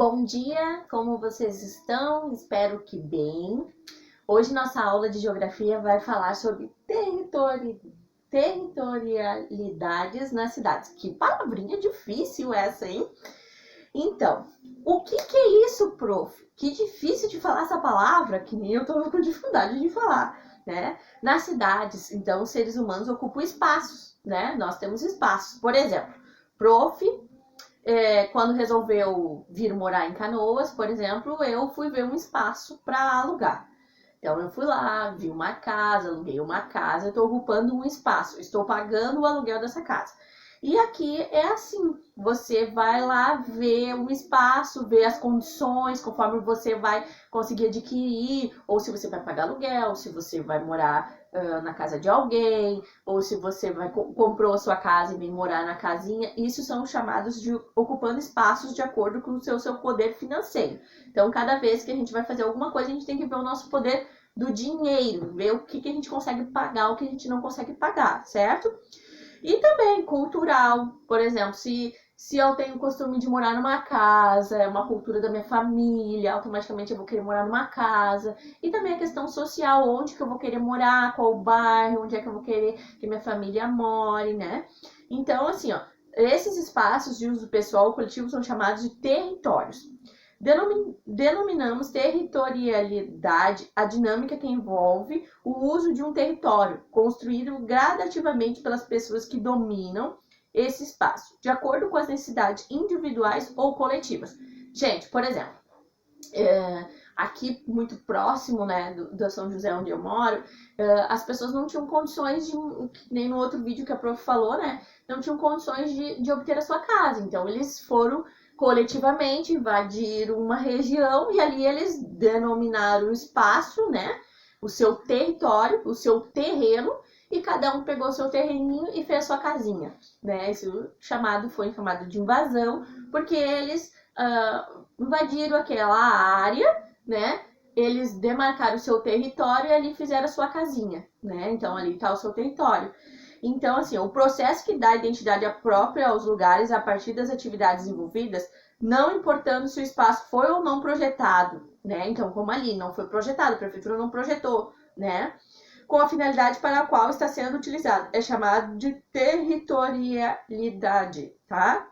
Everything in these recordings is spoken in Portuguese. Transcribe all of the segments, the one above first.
Bom dia, como vocês estão? Espero que bem. Hoje nossa aula de geografia vai falar sobre territorialidades nas cidades. Que palavrinha difícil essa, hein? Então, o que é isso, prof? Que difícil de falar essa palavra, que nem eu tô com dificuldade de falar, né? Nas cidades, então, os seres humanos ocupam espaços, né? Nós temos espaços. Por exemplo, prof, quando resolveu vir morar em Canoas, por exemplo, eu fui ver um espaço para alugar. Então, eu fui lá, vi uma casa, aluguei uma casa, estou ocupando um espaço, estou pagando o aluguel dessa casa. E aqui é assim, você vai lá ver um espaço, ver as condições, conforme você vai conseguir adquirir, ou se você vai pagar aluguel, se você vai morar na casa de alguém, ou se você comprou a sua casa e vem morar na casinha. Isso são chamados de ocupando espaços de acordo com o seu poder financeiro. Então, cada vez que a gente vai fazer alguma coisa, a gente tem que ver o nosso poder do dinheiro, ver o que a gente consegue pagar, o que a gente não consegue pagar, certo? E também cultural, por exemplo, se eu tenho o costume de morar numa casa, é uma cultura da minha família, automaticamente eu vou querer morar numa casa. E também a questão social, onde que eu vou querer morar, qual bairro, onde é que eu vou querer que minha família more, né? Então, assim, ó, esses espaços de uso pessoal ou coletivo são chamados de territórios. Denominamos territorialidade a dinâmica que envolve o uso de um território, construído gradativamente pelas pessoas que dominam esse espaço, de acordo com as necessidades individuais ou coletivas. Gente, por exemplo, aqui muito próximo, né, do São José, onde eu moro, as pessoas não tinham condições de, nem no outro vídeo que a prof falou, né, não tinham condições de obter a sua casa. Então, eles foram coletivamente invadir uma região e ali eles denominaram o espaço, né, o seu território, o seu terreno, e cada um pegou o seu terreninho e fez sua casinha, né? Isso foi chamado de invasão, porque eles invadiram aquela área, né? Eles demarcaram o seu território e ali fizeram a sua casinha, né? Então ali está o seu território. Então, assim, o processo que dá identidade própria aos lugares a partir das atividades envolvidas, não importando se o espaço foi ou não projetado, né? Então, como ali não foi projetado, a prefeitura não projetou, né? Com a finalidade para a qual está sendo utilizado. É chamado de territorialidade, tá?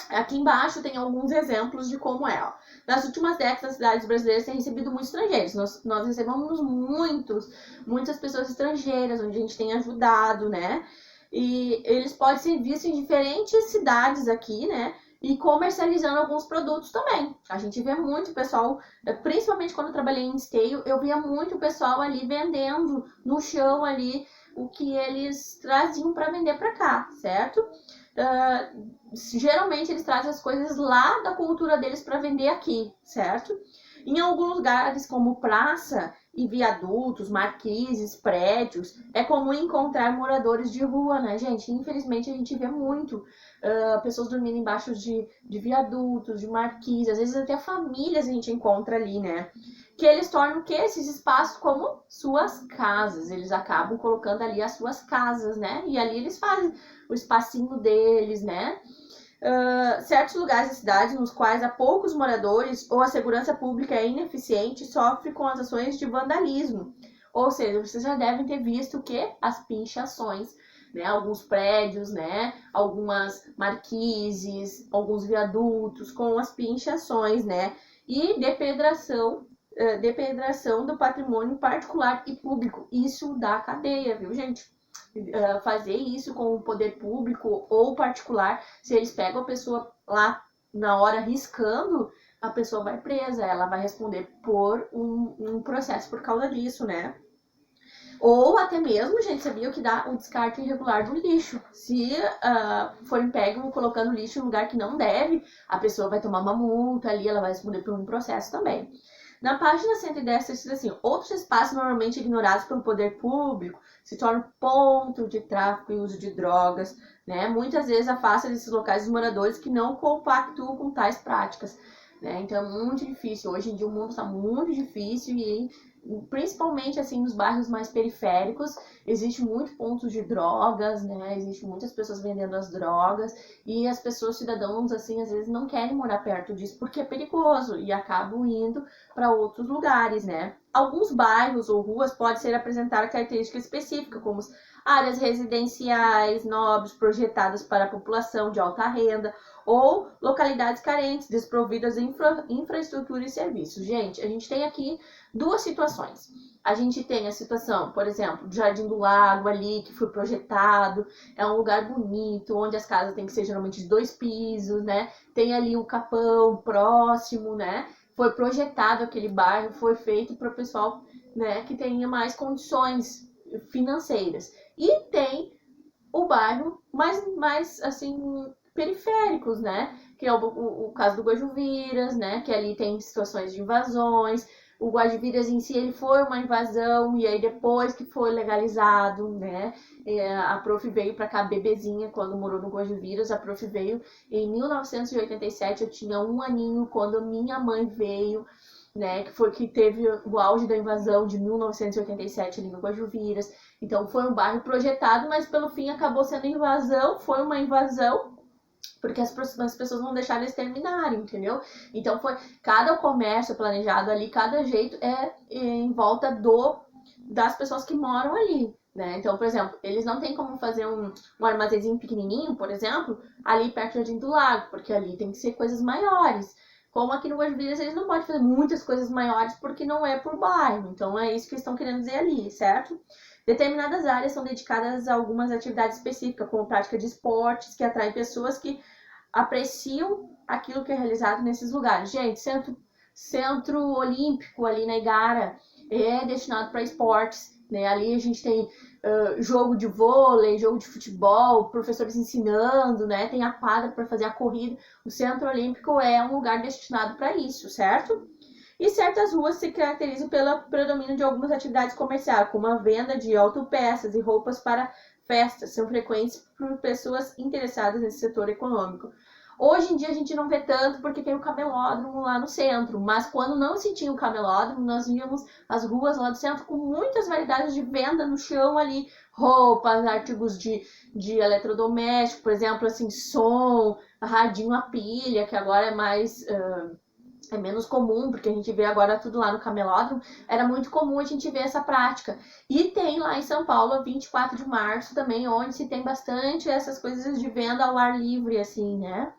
Aqui embaixo tem alguns exemplos de como é. Ó. Nas últimas décadas, as cidades brasileiras têm recebido muitos estrangeiros. Nós recebemos muitas pessoas estrangeiras, onde a gente tem ajudado, né? E eles podem ser vistos em diferentes cidades aqui, né? E comercializando alguns produtos também. A gente vê muito pessoal, principalmente quando eu trabalhei em esteio, eu via muito pessoal ali vendendo no chão ali o que eles traziam para vender para cá, certo? Geralmente eles trazem as coisas lá da cultura deles para vender aqui, certo? Em alguns lugares, como praça e viadutos, marquises, prédios, é comum encontrar moradores de rua, né, gente? Infelizmente a gente vê muito pessoas dormindo embaixo de viadutos, de marquises, às vezes até famílias a gente encontra ali, né? Que eles tornam que esses espaços como suas casas, eles acabam colocando ali as suas casas, né? E ali eles fazem o espacinho deles, né? Certos lugares da cidade nos quais há poucos moradores ou a segurança pública é ineficiente sofre com as ações de vandalismo. Ou seja, vocês já devem ter visto que as pinchações, né? Alguns prédios, né? Algumas marquises, alguns viadutos com as pinchações, né? E depredação do patrimônio particular e público. Isso dá cadeia, viu, gente? Fazer isso com o poder público ou particular, se eles pegam a pessoa lá na hora riscando, a pessoa vai presa, ela vai responder por um processo por causa disso, né? Ou até mesmo, gente, sabia que dá o descarte irregular do lixo. Se forem pegam colocando lixo em um lugar que não deve, a pessoa vai tomar uma multa ali, ela vai responder por um processo também. Na página 110, diz assim, outros espaços normalmente ignorados pelo poder público se tornam ponto de tráfico e uso de drogas, né? Muitas vezes afasta desses locais os moradores que não compactuam com tais práticas, né? Então é muito difícil, hoje em dia o mundo está muito difícil e principalmente assim nos bairros mais periféricos, existe muito pontos de drogas, né? Existe muitas pessoas vendendo as drogas e as pessoas, cidadãos, assim, às vezes não querem morar perto disso porque é perigoso e acabam indo para outros lugares, né? Alguns bairros ou ruas podem ser apresentar característica específica, como áreas residenciais nobres projetadas para a população de alta renda ou localidades carentes, desprovidas de infraestrutura e serviços. Gente, a gente tem aqui duas situações. A gente tem a situação, por exemplo, do Jardim do Lago ali, que foi projetado, é um lugar bonito, onde as casas têm que ser geralmente de 2 pisos, né? Tem ali o Capão próximo, né? Foi projetado aquele bairro, foi feito para o pessoal, né, que tenha mais condições financeiras. E tem o bairro mais assim, periféricos, né? Que é o caso do Guajuviras, né? Que ali tem situações de invasões. O Guajuviras em si, ele foi uma invasão, e aí depois que foi legalizado, né? A Prof veio para cá bebezinha quando morou no Guajuviras. A Prof veio em 1987, eu tinha 1 aninho quando minha mãe veio, né? Que foi que teve o auge da invasão de 1987 ali no Guajuviras. Então foi um bairro projetado, mas pelo fim acabou sendo invasão, foi uma invasão, porque as pessoas não deixaram eles terminarem, entendeu? Então foi cada comércio planejado ali, cada jeito é em volta das pessoas que moram ali, né? Então, por exemplo, eles não têm como fazer um armazenzinho pequenininho, por exemplo, ali perto do Jardim do Lago, porque ali tem que ser coisas maiores. Como aqui no Guajuviras, eles não podem fazer muitas coisas maiores porque não é por bairro. Então é isso que eles estão querendo dizer ali, certo? Determinadas áreas são dedicadas a algumas atividades específicas, como prática de esportes, que atraem pessoas que apreciam aquilo que é realizado nesses lugares. Gente, centro olímpico ali na Igara é destinado para esportes, né? Ali a gente tem jogo de vôlei, jogo de futebol, professores ensinando, né? Tem a quadra para fazer a corrida. O centro olímpico é um lugar destinado para isso, certo? E certas ruas se caracterizam pelo predomínio de algumas atividades comerciais, como a venda de autopeças e roupas para festas. São frequentes por pessoas interessadas nesse setor econômico. Hoje em dia a gente não vê tanto porque tem o camelódromo lá no centro, mas quando não se tinha o camelódromo, nós víamos as ruas lá do centro com muitas variedades de venda no chão ali, roupas, artigos de eletrodoméstico, por exemplo, assim, som, radinho a pilha, que agora é mais... é menos comum, porque a gente vê agora tudo lá no camelódromo, era muito comum a gente ver essa prática. E tem lá em São Paulo, a 24 de março também, onde se tem bastante essas coisas de venda ao ar livre, assim, né?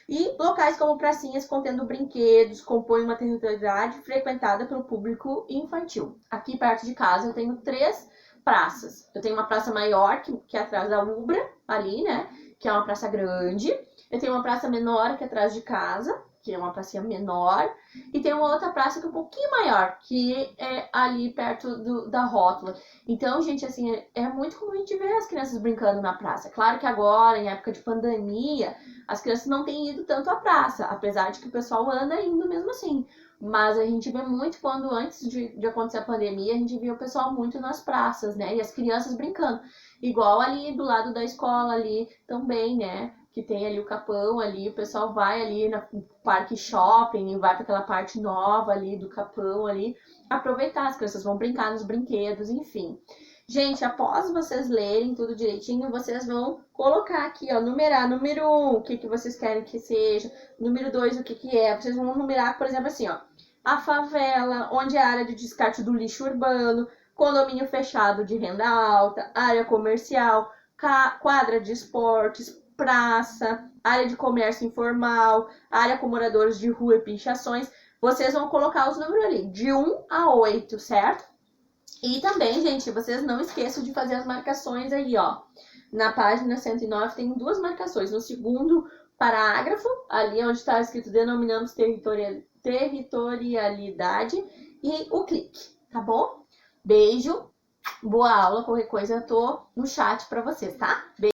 E locais como pracinhas contendo brinquedos compõem uma territorialidade frequentada pelo público infantil. Aqui perto de casa eu tenho 3 praças. Eu tenho uma praça maior, que é atrás da Ubra, ali, né? Que é uma praça grande. Eu tenho uma praça menor, que é atrás de casa, que é uma pracinha menor, e tem uma outra praça que é um pouquinho maior, que é ali perto da rótula. Então, gente, assim, é muito comum a gente ver as crianças brincando na praça. Claro que agora, em época de pandemia, as crianças não têm ido tanto à praça, apesar de que o pessoal anda indo mesmo assim. Mas a gente vê muito quando, antes de acontecer a pandemia, a gente via o pessoal muito nas praças, né? E as crianças brincando. Igual ali do lado da escola ali também, né? Que tem ali o Capão ali, o pessoal vai ali no parque shopping e vai para aquela parte nova ali do Capão ali, aproveitar, as crianças vão brincar nos brinquedos, enfim. Gente, após vocês lerem tudo direitinho, vocês vão colocar aqui, ó, numerar, número 1, o que vocês querem que seja, número 2, o que é, vocês vão numerar, por exemplo, assim, ó, a favela, onde é a área de descarte do lixo urbano, condomínio fechado de renda alta, área comercial, quadra de esportes, praça, área de comércio informal, área com moradores de rua e pinchações. Vocês vão colocar os números ali, de 1 a 8, certo? E também, gente, vocês não esqueçam de fazer as marcações aí, ó. Na página 109 tem 2 marcações. No segundo parágrafo, ali onde está escrito denominamos territorialidade, e o clique, tá bom? Beijo, boa aula, qualquer coisa eu tô no chat para vocês, tá? Beijo.